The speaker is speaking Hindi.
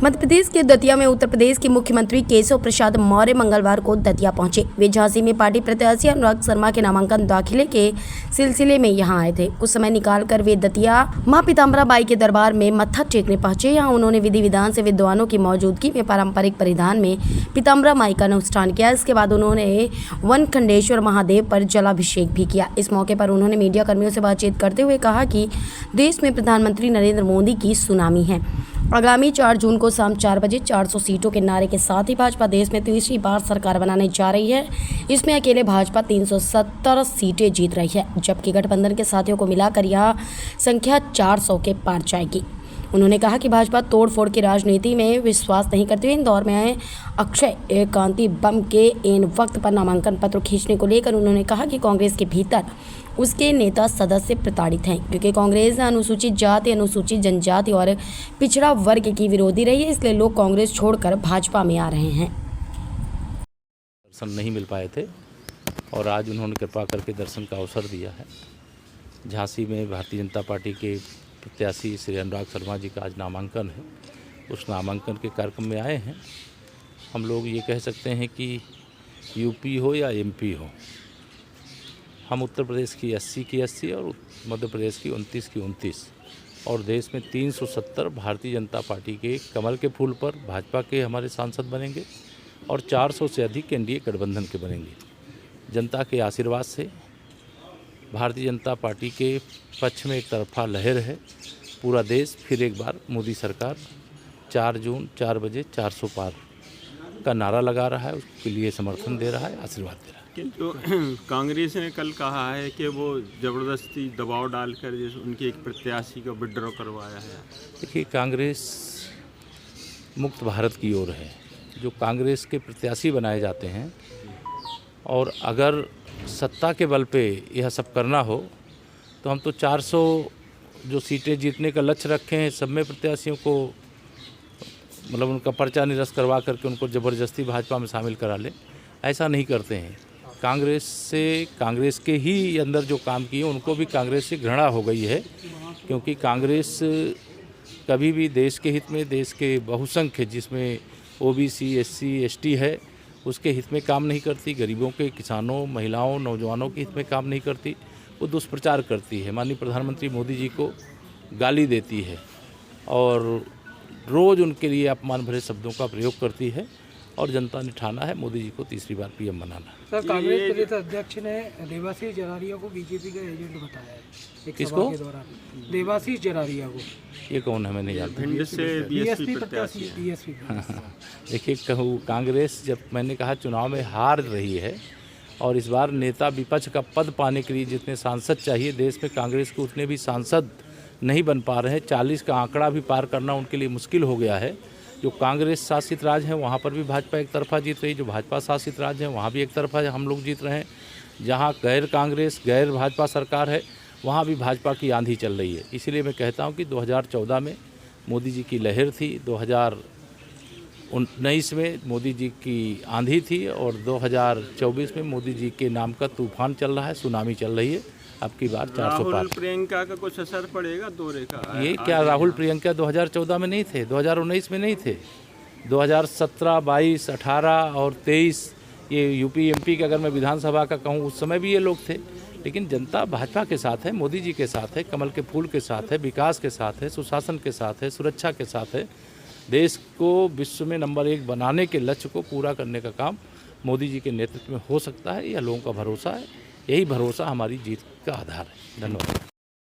मध्य प्रदेश के दतिया में उत्तर प्रदेश के मुख्यमंत्री केशव प्रसाद मौर्य मंगलवार को दतिया पहुंचे। वे झांसी में पार्टी प्रत्याशी अनुराग शर्मा के नामांकन दाखिले के सिलसिले में यहां आए थे। कुछ समय निकालकर वे दतिया मां पीताम्बरा बाई के दरबार में मत्था टेकने पहुंचे। यहां उन्होंने विधि विधान से विद्वानों की मौजूदगी में पारंपरिक परिधान में पीताम्बरा माई का अनुष्ठान किया। इसके बाद उन्होंने वनखंडेश्वर महादेव पर जलाभिषेक भी किया। इस मौके पर उन्होंने मीडिया कर्मियों से बातचीत करते हुए कहा कि देश में प्रधानमंत्री नरेंद्र मोदी की सुनामी है। आगामी 4 जून को शाम 4 बजे 400 सीटों के नारे के साथ ही भाजपा देश में तीसरी बार सरकार बनाने जा रही है। इसमें अकेले भाजपा 370 सीटें जीत रही है, जबकि गठबंधन के साथियों को मिलाकर यह संख्या 400 के पार जाएगी। उन्होंने कहा कि भाजपा तोड़फोड़ की राजनीति में विश्वास नहीं करती है। इंदौर में अक्षय कांति बम के एन वक्त पर नामांकन पत्र खींचने को लेकर उन्होंने कहा कि कांग्रेस के भीतर उसके नेता सदस्य प्रताड़ित हैं, क्योंकि कांग्रेस अनुसूचित जाति, अनुसूचित जनजाति और पिछड़ा वर्ग की विरोधी रही है। इसलिए लोग कांग्रेस छोड़कर भाजपा में आ रहे हैं। दर्शन नहीं मिल पाए थे और आज उन्होंने कृपा करके दर्शन का अवसर दिया है। झांसी में भारतीय जनता पार्टी के प्रत्याशी श्री अनुराग शर्मा जी का आज नामांकन है। उस नामांकन के कार्यक्रम में आए हैं। हम लोग ये कह सकते हैं कि यूपी हो या एमपी हो, हम उत्तर प्रदेश की 80 की 80 और मध्य प्रदेश की 29 की 29 और देश में 370 भारतीय जनता पार्टी के कमल के फूल पर भाजपा के हमारे सांसद बनेंगे और 400 से अधिक एनडीए गठबंधन के बनेंगे। जनता के आशीर्वाद से भारतीय जनता पार्टी के पक्ष में एक तरफा लहर है। पूरा देश फिर एक बार मोदी सरकार 4 जून 4 बजे 400 पार का नारा लगा रहा है, उसके लिए समर्थन दे रहा है, आशीर्वाद दे रहा है। किंतु कांग्रेस ने कल कहा है कि वो ज़बरदस्ती दबाव डालकर जैसे उनके एक प्रत्याशी को विड्रॉ करवाया है। देखिए, कांग्रेस मुक्त भारत की ओर है। जो कांग्रेस के प्रत्याशी बनाए जाते हैं और अगर सत्ता के बल पे यह सब करना हो तो हम तो 400 जो सीटें जीतने का लक्ष्य रखे हैं, सब में प्रत्याशियों को मतलब उनका पर्चा निरस्त करवा करके उनको ज़बरदस्ती भाजपा में शामिल करा लें, ऐसा नहीं करते हैं। कांग्रेस के ही अंदर जो काम किए उनको भी कांग्रेस से घृणा हो गई है, क्योंकि कांग्रेस कभी भी देश के हित में, देश के बहुसंख्य जिसमें ओबीसी, एससी, एसटी है, उसके हित में काम नहीं करती। गरीबों के, किसानों, महिलाओं, नौजवानों के हित में काम नहीं करती। वो दुष्प्रचार करती है, माननीय प्रधानमंत्री मोदी जी को गाली देती है और रोज़ उनके लिए अपमान भरे शब्दों का प्रयोग करती है और जनता ने ठाना है मोदी जी को तीसरी बार पीएम बनाना। सर, कांग्रेस प्रदेश अध्यक्ष ने देवाशीष जरारिया को बीजेपी का एजेंट बताया है। किसको? देवाशीष जरारिया को। ये कौन है, मैं नहीं जानता। बीएसपी प्रत्याशी। देखिए, कहूँ कांग्रेस जब मैंने कहा चुनाव में हार रही है और इस बार नेता विपक्ष का पद पाने के लिए जितने सांसद चाहिए, देश में कांग्रेस को उतने भी सांसद नहीं बन पा रहे हैं। 40 का आंकड़ा भी पार करना उनके लिए मुश्किल हो गया है। जो कांग्रेस शासित राज्य है वहाँ पर भी भाजपा एक तरफा जीत रही, जो भाजपा शासित राज्य है वहाँ भी एक तरफा हम लोग जीत रहे हैं। जहाँ गैर कांग्रेस, गैर भाजपा सरकार है वहाँ भी भाजपा की आंधी चल रही है। इसीलिए मैं कहता हूँ कि 2014 में मोदी जी की लहर थी, 2019 में मोदी जी की आंधी थी और 2024 में मोदी जी के नाम का तूफान चल रहा है, सुनामी चल रही है। अब की बार 400 पार। राहुल प्रियंका का कुछ असर पड़ेगा दौरे का? ये क्या, राहुल प्रियंका 2014 में नहीं थे, 2019 में नहीं थे, 2017, 22, 18 और 23 ये यूपी एमपी के अगर मैं विधानसभा का कहूँ उस समय भी ये लोग थे। लेकिन जनता भाजपा के साथ है, मोदी जी के साथ है, कमल के फूल के साथ है, विकास के साथ है, सुशासन के साथ है, सुरक्षा के साथ है। देश को विश्व में नंबर 1 बनाने के लक्ष्य को पूरा करने का काम मोदी जी के नेतृत्व में हो सकता है, यह लोगों का भरोसा है। यही भरोसा हमारी जीत का आधार है। धन्यवाद।